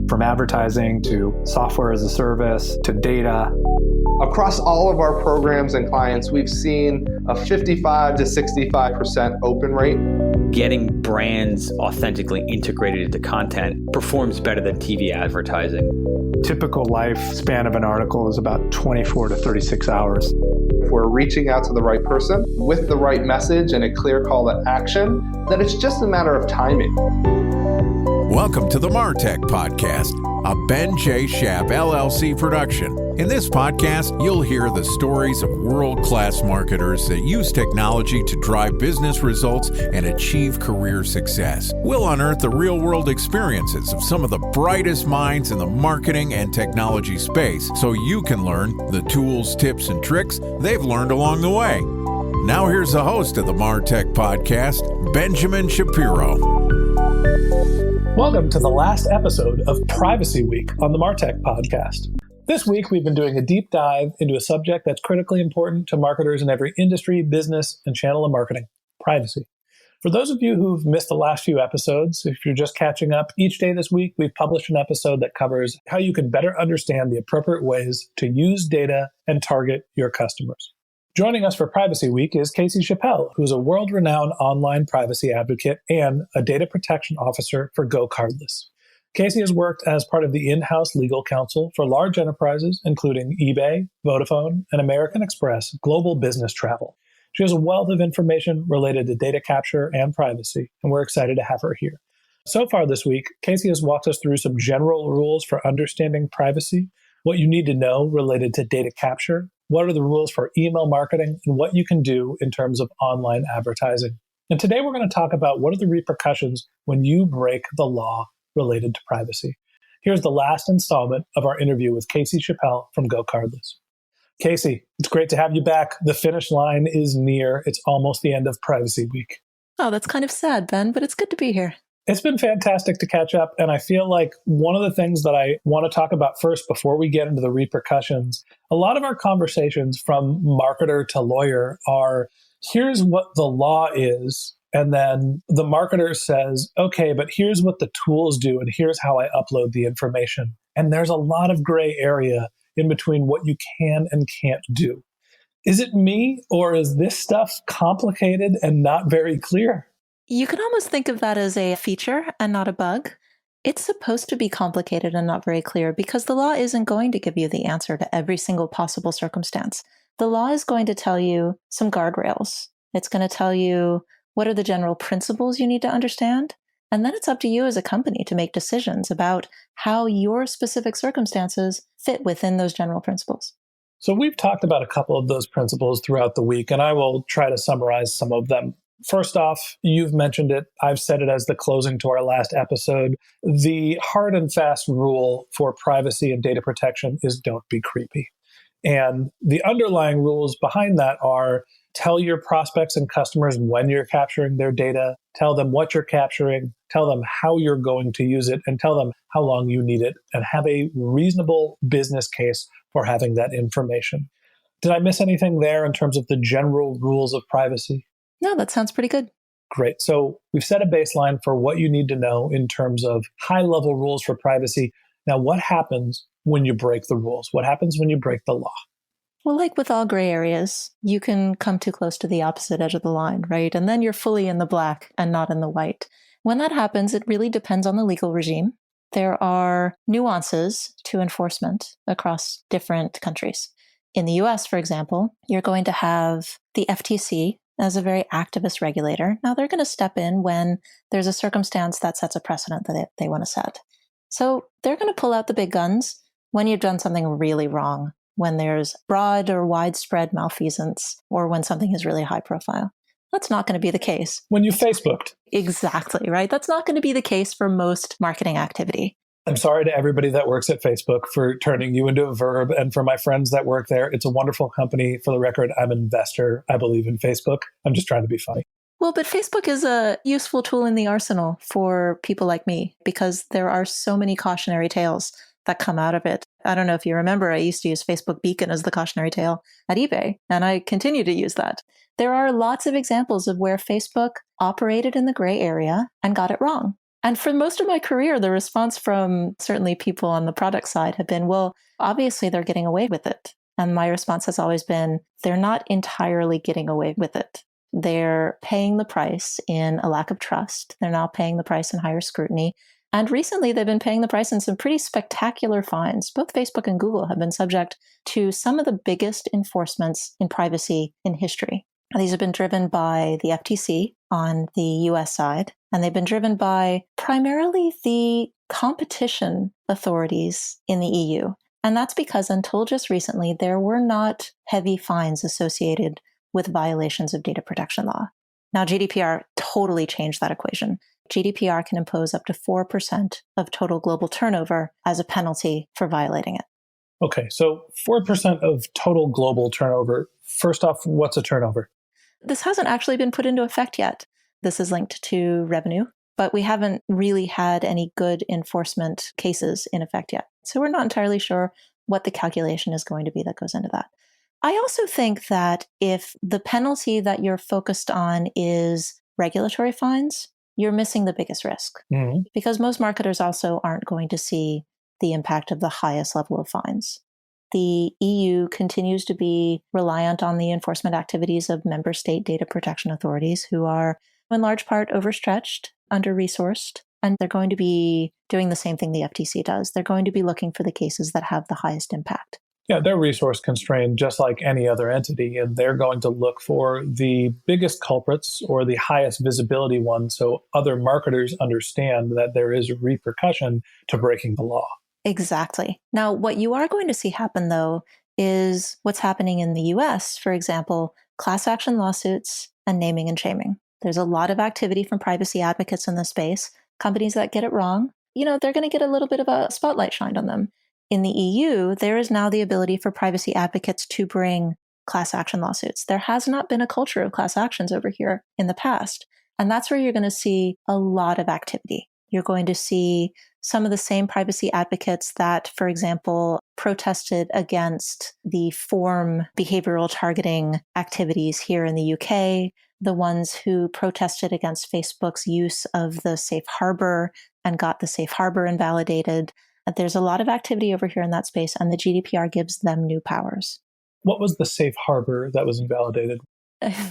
From advertising to software as a service to data. Across all of our programs and clients, we've seen a 55 to 65% open rate. Getting brands authentically integrated into content performs better than TV advertising. Typical lifespan of an article is about 24 to 36 hours. If we're reaching out to the right person with the right message and a clear call to action, then it's just a matter of timing. Welcome to the MarTech Podcast, a Ben J. Schaap LLC production. In this podcast, you'll hear the stories of world-class marketers that use technology to drive business results and achieve career success. We'll unearth the real-world experiences of some of the brightest minds in the marketing and technology space so you can learn the tools, tips, and tricks they've learned along the way. Now here's the host of the MarTech Podcast, Benjamin Shapiro. Welcome to the last episode of Privacy Week on the MarTech Podcast. This week, we've been doing a deep dive into a subject that's critically important to marketers in every industry, business, and channel of marketing: privacy. For those of you who've missed the last few episodes, if you're just catching up, each day this week, we've published an episode that covers how you can better understand the appropriate ways to use data and target your customers. Joining us for Privacy Week is Kasey Chappelle, who's a world-renowned online privacy advocate and a data protection officer for GoCardless. Kasey has worked as part of the in-house legal counsel for large enterprises, including eBay, Vodafone, and American Express Global Business Travel. She has a wealth of information related to data capture and privacy, and we're excited to have her here. So far this week, Kasey has walked us through some general rules for understanding privacy, what you need to know related to data capture, what are the rules for email marketing, and what you can do in terms of online advertising. And today we're going to talk about what are the repercussions when you break the law related to privacy. Here's the last installment of our interview with Kasey Chappelle from GoCardless. Kasey, it's great to have you back. The finish line is near. It's almost the end of Privacy Week. Oh, that's kind of sad, Ben, but it's good to be here. It's been fantastic to catch up, and I feel like one of the things that I want to talk about first before we get into the repercussions, a lot of our conversations from marketer to lawyer are, here's what the law is, and then the marketer says, okay, but here's what the tools do, and here's how I upload the information. And there's a lot of gray area in between what you can and can't do. Is it me, or is this stuff complicated and not very clear? You could almost think of that as a feature and not a bug. It's supposed to be complicated and not very clear because the law isn't going to give you the answer to every single possible circumstance. The law is going to tell you some guardrails. It's going to tell you what are the general principles you need to understand? And then it's up to you as a company to make decisions about how your specific circumstances fit within those general principles. So we've talked about a couple of those principles throughout the week, and I will try to summarize some of them. First off, you've mentioned it. I've said it as the closing to our last episode. The hard and fast rule for privacy and data protection is don't be creepy. And the underlying rules behind that are tell your prospects and customers when you're capturing their data, tell them what you're capturing, tell them how you're going to use it, and tell them how long you need it, and have a reasonable business case for having that information. Did I miss anything there in terms of the general rules of privacy? No, that sounds pretty good. Great. So we've set a baseline for what you need to know in terms of high-level rules for privacy. Now, what happens when you break the rules? What happens when you break the law? Well, like with all gray areas, you can come too close to the opposite edge of the line, right? And then you're fully in the black and not in the white. When that happens, it really depends on the legal regime. There are nuances to enforcement across different countries. In the US, for example, you're going to have the FTC as a very activist regulator. Now, they're going to step in when there's a circumstance that sets a precedent that they want to set. So they're going to pull out the big guns when you've done something really wrong, when there's broad or widespread malfeasance, or when something is really high profile. That's not going to be the case. When you Facebooked. Exactly, right? That's not going to be the case for most marketing activity. I'm sorry to everybody that works at Facebook for turning you into a verb. And for my friends that work there, it's a wonderful company. For the record, I'm an investor. I believe in Facebook. I'm just trying to be funny. Well, but Facebook is a useful tool in the arsenal for people like me because there are so many cautionary tales that come out of it. I don't know if you remember, I used to use Facebook Beacon as the cautionary tale at eBay, and I continue to use that. There are lots of examples of where Facebook operated in the gray area and got it wrong. And for most of my career, the response from certainly people on the product side have been, well, obviously they're getting away with it. And my response has always been, they're not entirely getting away with it. They're paying the price in a lack of trust. They're now paying the price in higher scrutiny. And recently, they've been paying the price in some pretty spectacular fines. Both Facebook and Google have been subject to some of the biggest enforcements in privacy in history. These have been driven by the FTC on the US side, and they've been driven by primarily the competition authorities in the EU. And that's because until just recently, there were not heavy fines associated with violations of data protection law. Now, GDPR totally changed that equation. GDPR can impose up to 4% of total global turnover as a penalty for violating it. Okay, so 4% of total global turnover. First off, what's a turnover? This hasn't actually been put into effect yet. This is linked to revenue, but we haven't really had any good enforcement cases in effect yet. So we're not entirely sure what the calculation is going to be that goes into that. I also think that if the penalty that you're focused on is regulatory fines, you're missing the biggest risk. Mm-hmm. Because most marketers also aren't going to see the impact of the highest level of fines. The EU continues to be reliant on the enforcement activities of member state data protection authorities who are in large part overstretched, under-resourced, and they're going to be doing the same thing the FTC does. They're going to be looking for the cases that have the highest impact. Yeah, they're resource constrained just like any other entity, and they're going to look for the biggest culprits or the highest visibility ones so other marketers understand that there is a repercussion to breaking the law. Exactly. Now, what you are going to see happen, though, is what's happening in the US, for example, class action lawsuits and naming and shaming. There's a lot of activity from privacy advocates in this space. Companies that get it wrong, they're going to get a little bit of a spotlight shined on them. In the EU, there is now the ability for privacy advocates to bring class action lawsuits. There has not been a culture of class actions over here in the past. And that's where you're going to see a lot of activity. You're going to see some of the same privacy advocates that, for example, protested against the form behavioral targeting activities here in the UK, the ones who protested against Facebook's use of the safe harbor and got the safe harbor invalidated. There's a lot of activity over here in that space, and the GDPR gives them new powers. What was the safe harbor that was invalidated?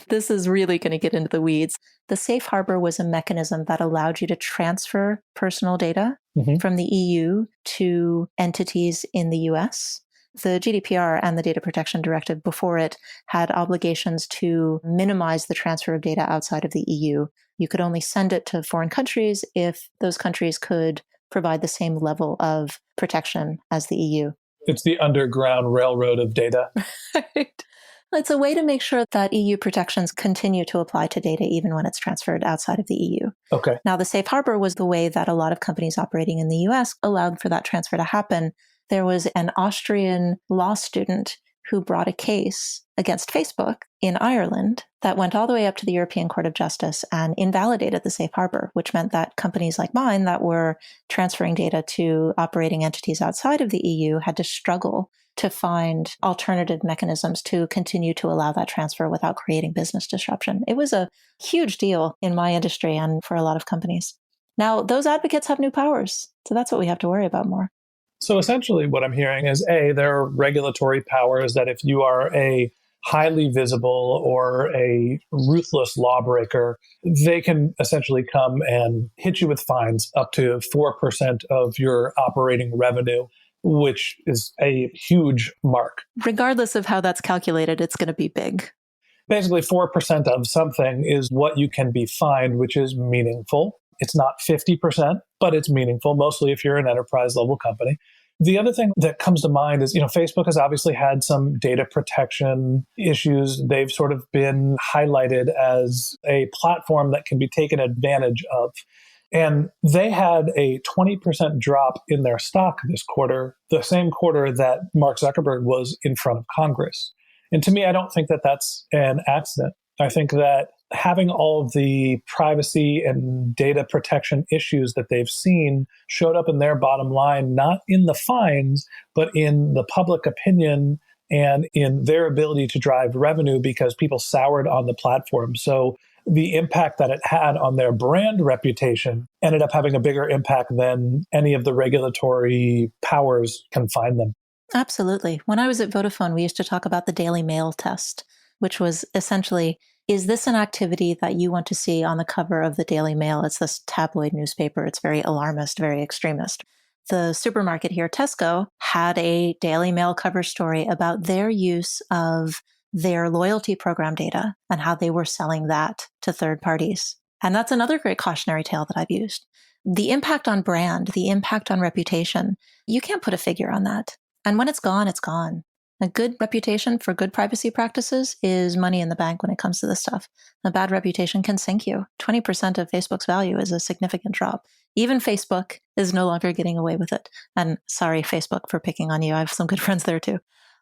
This is really going to get into the weeds. The safe harbor was a mechanism that allowed you to transfer personal data from the EU to entities in the US. The GDPR and the Data Protection Directive before it had obligations to minimize the transfer of data outside of the EU. You could only send it to foreign countries if those countries could provide the same level of protection as the EU. It's the underground railroad of data. Right. It's a way to make sure that EU protections continue to apply to data even when it's transferred outside of the EU. Okay. Now, the safe harbor was the way that a lot of companies operating in the US allowed for that transfer to happen. There was an Austrian law student who brought a case against Facebook in Ireland that went all the way up to the European Court of Justice and invalidated the safe harbor, which meant that companies like mine that were transferring data to operating entities outside of the EU had to struggle to find alternative mechanisms to continue to allow that transfer without creating business disruption. It was a huge deal in my industry and for a lot of companies. Now, those advocates have new powers, so that's what we have to worry about more. So essentially what I'm hearing is, A, there are regulatory powers that if you are a highly visible or a ruthless lawbreaker, they can essentially come and hit you with fines up to 4% of your operating revenue, which is a huge mark. Regardless of how that's calculated, it's going to be big. Basically, 4% of something is what you can be fined, which is meaningful. It's not 50%, but it's meaningful, mostly if you're an enterprise level company. The other thing that comes to mind is, Facebook has obviously had some data protection issues. They've sort of been highlighted as a platform that can be taken advantage of. And they had a 20% drop in their stock this quarter, the same quarter that Mark Zuckerberg was in front of Congress. And to me, I don't think that that's an accident. I think that having all of the privacy and data protection issues that they've seen showed up in their bottom line, not in the fines, but in the public opinion and in their ability to drive revenue because people soured on the platform. So the impact that it had on their brand reputation ended up having a bigger impact than any of the regulatory powers can find them. Absolutely. When I was at Vodafone, we used to talk about the Daily Mail test, which was essentially, is this an activity that you want to see on the cover of the Daily Mail? It's this tabloid newspaper. It's very alarmist, very extremist. The supermarket here, Tesco, had a Daily Mail cover story about their use of their loyalty program data and how they were selling that to third parties. And that's another great cautionary tale that I've used. The impact on brand, the impact on reputation, you can't put a figure on that. And when it's gone, it's gone. A good reputation for good privacy practices is money in the bank when it comes to this stuff. A bad reputation can sink you. 20% of Facebook's value is a significant drop. Even Facebook is no longer getting away with it. And sorry, Facebook, for picking on you. I have some good friends there too.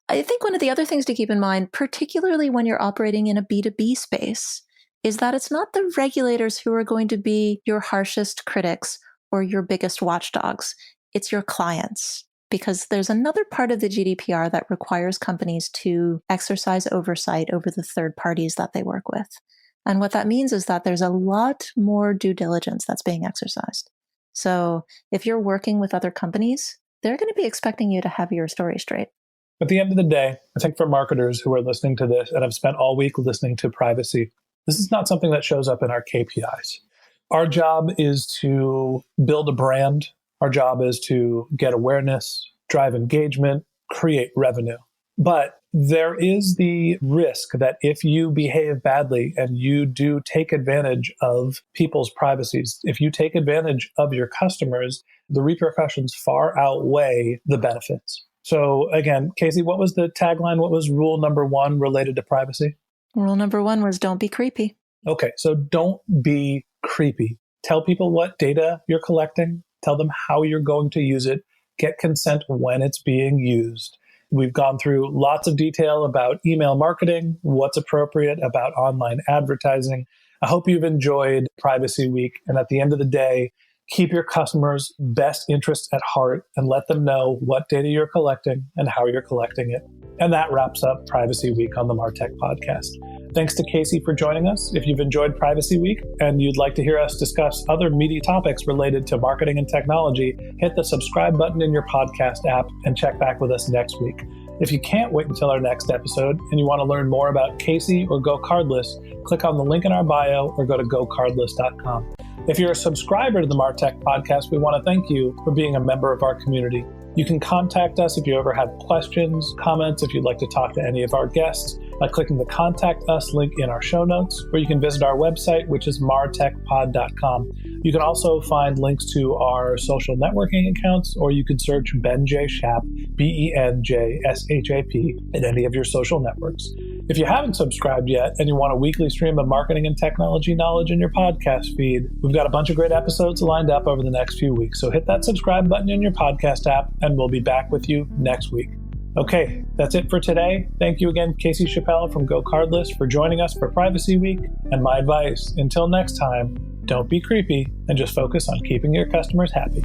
I think one of the other things to keep in mind, particularly when you're operating in a B2B space, is that it's not the regulators who are going to be your harshest critics or your biggest watchdogs. It's your clients. Because there's another part of the GDPR that requires companies to exercise oversight over the third parties that they work with. And what that means is that there's a lot more due diligence that's being exercised. So if you're working with other companies, they're going to be expecting you to have your story straight. At the end of the day, I think for marketers who are listening to this and have spent all week listening to privacy, this is not something that shows up in our KPIs. Our job is to build a brand. Our job is to get awareness, drive engagement, create revenue. But there is the risk that if you behave badly and you do take advantage of people's privacies, if you take advantage of your customers, the repercussions far outweigh the benefits. So again, Kasey, what was the tagline? What was rule number 1 related to privacy? Rule number 1 was don't be creepy. Okay, so don't be creepy. Tell people what data you're collecting. Tell them how you're going to use it. Get consent when it's being used. We've gone through lots of detail about email marketing, what's appropriate about online advertising. I hope you've enjoyed Privacy Week. And at the end of the day, keep your customers' best interests at heart and let them know what data you're collecting and how you're collecting it. And that wraps up Privacy Week on the MarTech podcast. Thanks to Kasey for joining us. If you've enjoyed Privacy Week and you'd like to hear us discuss other meaty topics related to marketing and technology, hit the subscribe button in your podcast app and check back with us next week. If you can't wait until our next episode and you want to learn more about Kasey or GoCardless, click on the link in our bio or go to GoCardless.com. If you're a subscriber to the MarTech podcast, we want to thank you for being a member of our community. You can contact us if you ever have questions, comments, if you'd like to talk to any of our guests by clicking the Contact Us link in our show notes, or you can visit our website, which is martechpod.com. You can also find links to our social networking accounts, or you can search Ben J. Shap, BenJShap, in any of your social networks. If you haven't subscribed yet and you want a weekly stream of marketing and technology knowledge in your podcast feed, we've got a bunch of great episodes lined up over the next few weeks. So hit that subscribe button in your podcast app and we'll be back with you next week. Okay, that's it for today. Thank you again, Kasey Chappelle from GoCardless, for joining us for Privacy Week. And my advice, until next time, don't be creepy and just focus on keeping your customers happy.